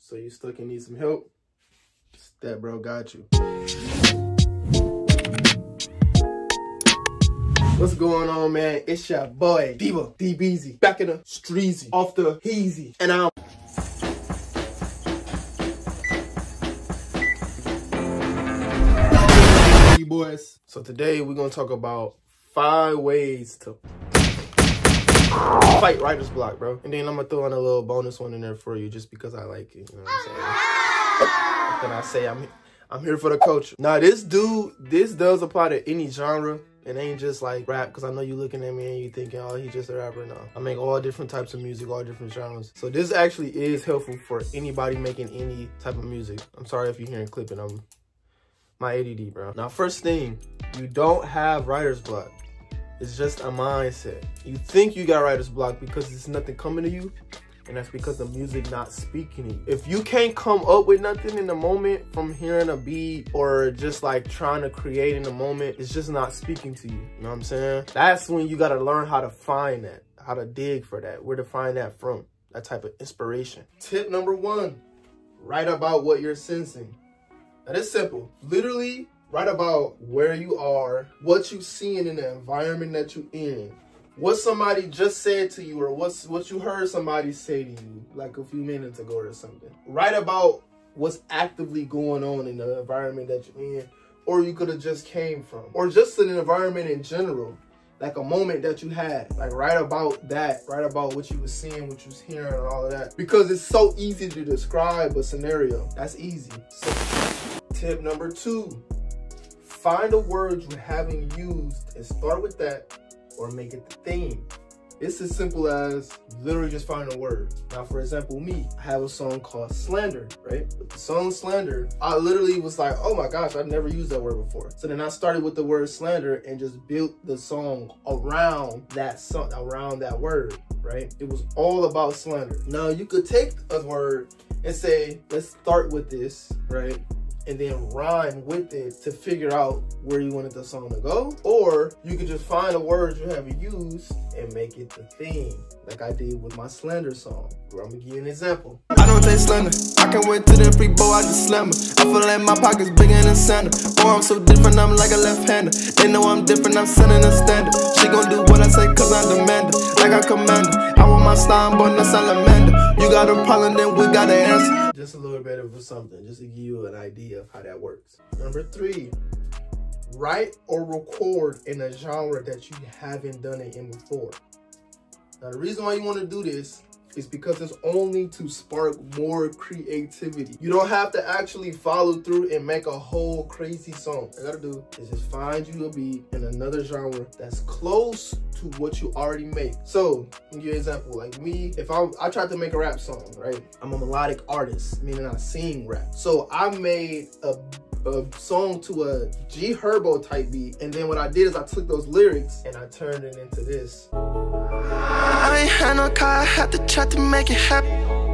So you stuck and need some help? That bro got you. What's going on, man? It's your boy, Diva, DBZ, back in the streezy, off the heezy, and I'm boys. So today we're gonna talk about 5 ways to fight writer's block, bro. And then I'm gonna throw in a little bonus one in there for you just because I like it. You know what I'm saying? Then I say I'm here for the culture. Now this does apply to any genre. It ain't just like rap, because I know you looking at me and you thinking, oh, he's just a rapper. No, I make all different types of music, all different genres. So this actually is helpful for anybody making any type of music. I'm sorry if you're hearing clipping. I'm my ADD, bro. Now, first thing, you don't have writer's block. It's just a mindset. You think you got writer's block because there's nothing coming to you, and that's because the music not speaking to you. If you can't come up with nothing in the moment from hearing a beat or just like trying to create in the moment, it's just not speaking to you. You know what I'm saying? That's when you gotta learn how to find that, how to dig for that, where to find that from, that type of inspiration. Tip number 1, write about what you're sensing. Now, it's simple. Literally, write about where you are, what you seeing in the environment that you're in, what somebody just said to you, or what you heard somebody say to you like a few minutes ago or something. Write about what's actively going on in the environment that you're in, or you could have just came from, or just an environment in general, like a moment that you had. Like, write about that. Write about what you was seeing, what you was hearing, and all of that. Because it's so easy to describe a scenario. That's easy. So, tip number 2, find a word you haven't used and start with that, or make it the theme. It's as simple as literally just find a word. Now, for example, me, I have a song called Slander, right? With the song Slander, I literally was like, oh my gosh, I've never used that word before. So then I started with the word slander and just built the song around that song, around that word, right? It was all about slander. Now, you could take a word and say, let's start with this, right? And then rhyme with it to figure out where you wanted the song to go. Or you could just find a word you haven't used and make it the theme, like I did with my Slander song. I'm gonna give you an example. I don't take slander. I can wait to the free boy, I just slam her. I feel like my pocket's bigger than Santa. Boy, I'm so different, I'm like a left-hander. They know I'm different, I'm sending a standard. She gon' do what I say cause I demand it, like I command it. I want my style, boy, no salamander. You got a problem, then we got an answer. Just a little bit of something, just to give you an idea of how that works. Number 3, write or record in a genre that you haven't done it in before. Now, the reason why you want to do this is because it's only to spark more creativity. You don't have to actually follow through and make a whole crazy song. All you gotta do is just find you a beat in another genre that's close to what you already make. So, I'll give you an example. Like me, if I tried to make a rap song, right? I'm a melodic artist, meaning I sing rap. So I made a song to a G Herbo type beat, and then what I did is I took those lyrics and I turned it into this. I ain't had no car, I had to try to make it happen.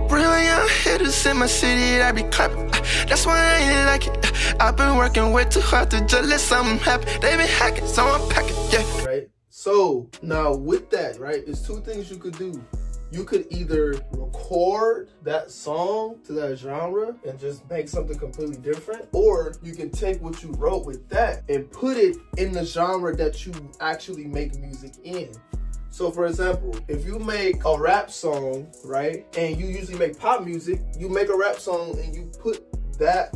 Real young hitters in my city, I be clapping. That's why I ain't like it. I've been working way too hard to just let something happen. They been hacking, so I'm packing, yeah. Right? So now with that, right, there's 2 things you could do. You could either record that song to that genre and just make something completely different, or you can take what you wrote with that and put it in the genre that you actually make music in. So for example, if you make a rap song, right, and you usually make pop music, you make a rap song and you put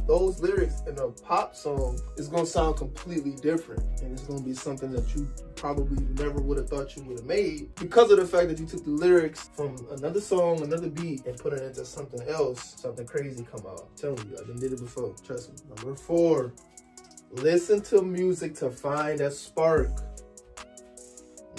those lyrics in a pop song, it's gonna sound completely different, and it's gonna be something that you probably never would have thought you would have made because of the fact that you took the lyrics from another song, another beat, and put it into something else, something crazy come out. I'm telling you, I done did it before, trust me. Number 4, listen to music to find that spark.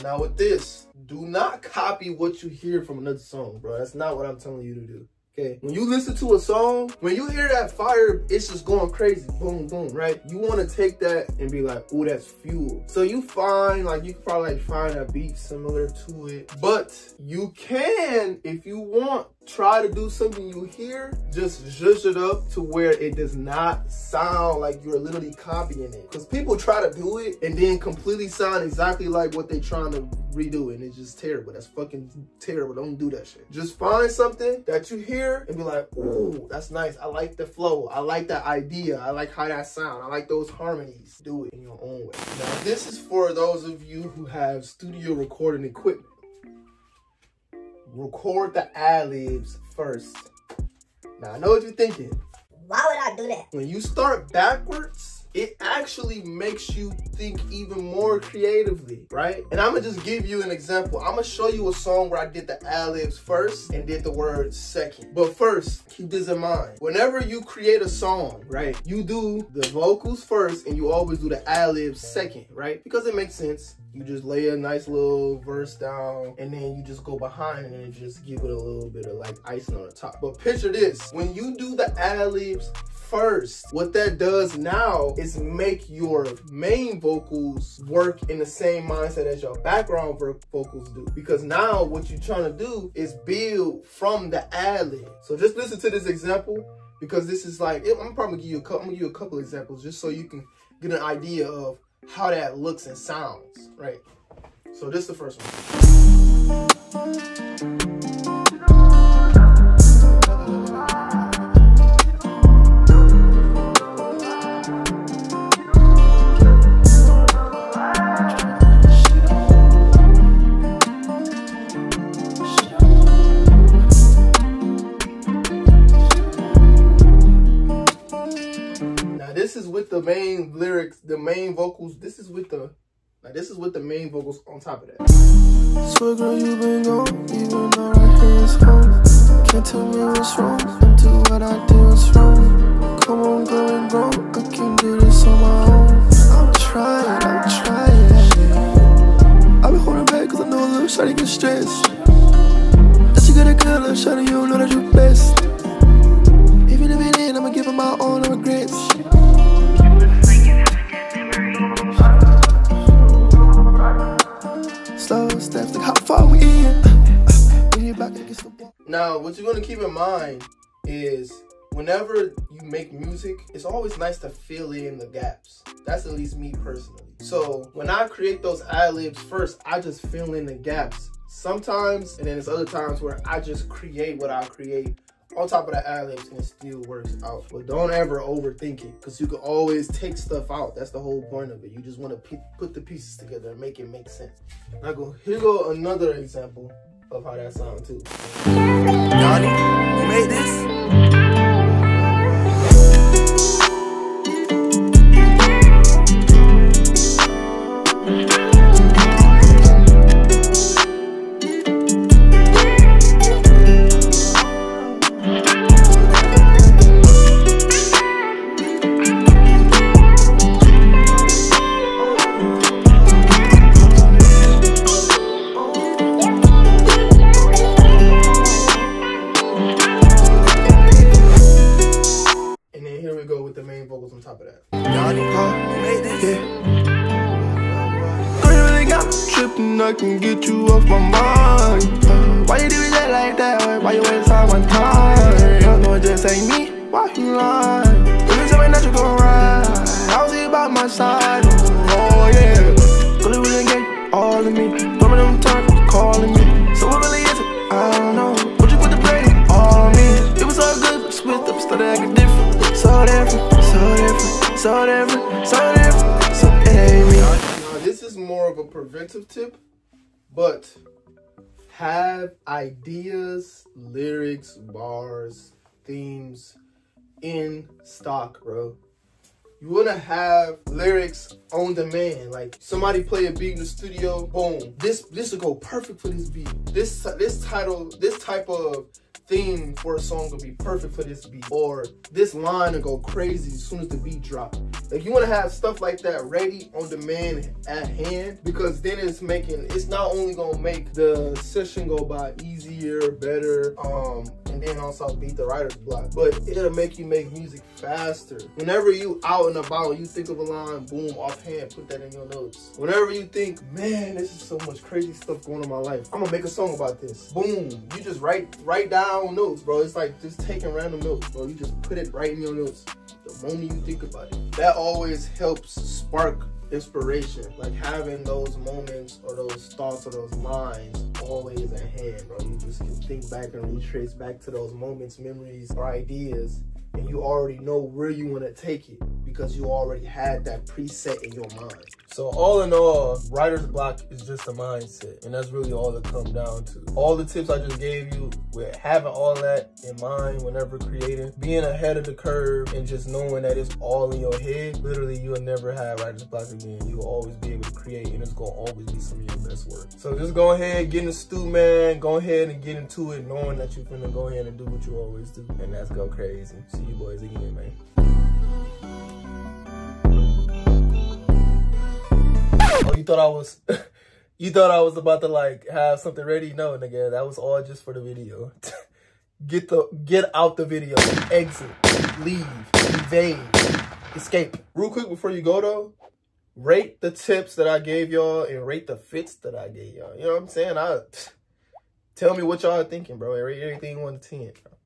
Now with this, do not copy what you hear from another song, bro. That's not what I'm telling you to do. Okay, when you listen to a song, when you hear that fire, it's just going crazy, boom, boom, right? You want to take that and be like, oh, that's fuel. So you find, like, you can probably find a beat similar to it, but you can, if you want try to do something you hear, just zhuzh it up to where it does not sound like you're literally copying it. Because people try to do it and then completely sound exactly like what they're trying to redo, and it's just terrible. That's fucking terrible. Don't do that shit. Just find something that you hear and be like, ooh, that's nice. I like the flow. I like that idea. I like how that sound. I like those harmonies. Do it in your own way. Now, this is for those of you who have studio recording equipment. Record the ad-libs first. Now, I know what you're thinking. Why would I do that? When you start backwards, it actually makes you think even more creatively, right? And I'm gonna just give you an example. I'm gonna show you a song where I did the ad-libs first and did the words second. But first, keep this in mind. Whenever you create a song, right, you do the vocals first and you always do the ad-libs second, right? Because it makes sense. You just lay a nice little verse down and then you just go behind it and just give it a little bit of like icing on the top. But picture this, when you do the ad-libs first, what that does now is make your main vocals work in the same mindset as your background vocals do. Because now what you're trying to do is build from the ad-lib. So just listen to this example, because this is like, I'm probably gonna give you a couple examples just so you can get an idea of how that looks and sounds, right? So this is the first one. This is with the main lyrics, the main vocals. This is with the main vocals on top of that. Swear girl, you been gone, even though right here is home. Can't tell me what's wrong, until what I did was wrong. Come on, girl, and grow, I can do this on my own. I'm trying. I've been holding back cause I know a little shawty get stressed. That you got a good little shawty, you don't know that you're best. Even if it ain't, I'ma give her my own regrets. Steps, like how far we in. When you're back against the wall. Now, what you're gonna keep in mind is whenever you make music, it's always nice to fill in the gaps. That's at least me personally. So when I create those ad-libs first, I just fill in the gaps. Sometimes, and then there's other times where I just create what I create on top of the ad-libs and it still works out. But don't ever overthink it, because you can always take stuff out. That's the whole point of it. You just want to put the pieces together and make it make sense. Now here go another example of how that sounds too. Yanni, you made this? Vocals on top of that. Yanni, you made this? Yeah. Girl, you really got me tripping, I can get you off my mind. Why you do that like that? Why you waste all my time? You don't know it just ain't me, why you lying? Let me tell me that you gon' ride, I was here by my side. Oh yeah, girl, you really get all of me. Some of them times calling me, so what really is it? I don't know. Would you put the blame all on me? It was all good, but switched up, started acting different. So different. So it ain't me. Now, this is more of a preventive tip, but have ideas, lyrics, bars, themes in stock, bro. You wanna have lyrics on demand. Like somebody play a beat in the studio, boom. This will go perfect for this beat. This type of theme for a song will be perfect for this beat. Or this line will go crazy as soon as the beat drop. Like, you want to have stuff like that ready on demand at hand, because then it's not only gonna make the session go by easier, better, and then also beat the writer's block, but it'll make you make music faster. Whenever you out and about, you think of a line, boom, offhand, put that in your notes. Whenever you think, man, this is so much crazy stuff going on in my life, I'm gonna make a song about this. Boom, you just write down notes, bro. It's like just taking random notes, bro. You just put it right in your notes the moment you think about it. That always helps spark inspiration, like having those moments or those thoughts or those lines always at hand, bro. You just can think back and retrace back to those moments, memories, or ideas, and you already know where you want to take it because you already had that preset in your mind. So all in all, writer's block is just a mindset, and that's really all it comes down to. All the tips I just gave you, with having all that in mind whenever creating, being ahead of the curve, and just knowing that it's all in your head, literally you'll never have writer's block again. You'll always be able to create, and it's gonna always be some of your best work. So just go ahead, get in the stew, man. Go ahead and get into it, knowing that you're gonna go ahead and do what you always do, and that's go crazy. See you boys again, man. Oh, you thought I was you thought I was about to like have something ready? No, nigga, that was all just for the video. Get out the video. Exit. Leave. Evade. Escape. Real quick before you go though, rate the tips that I gave y'all and rate the fits that I gave y'all. You know what I'm saying? Tell me what y'all are thinking, bro. Rate everything 1 to 10.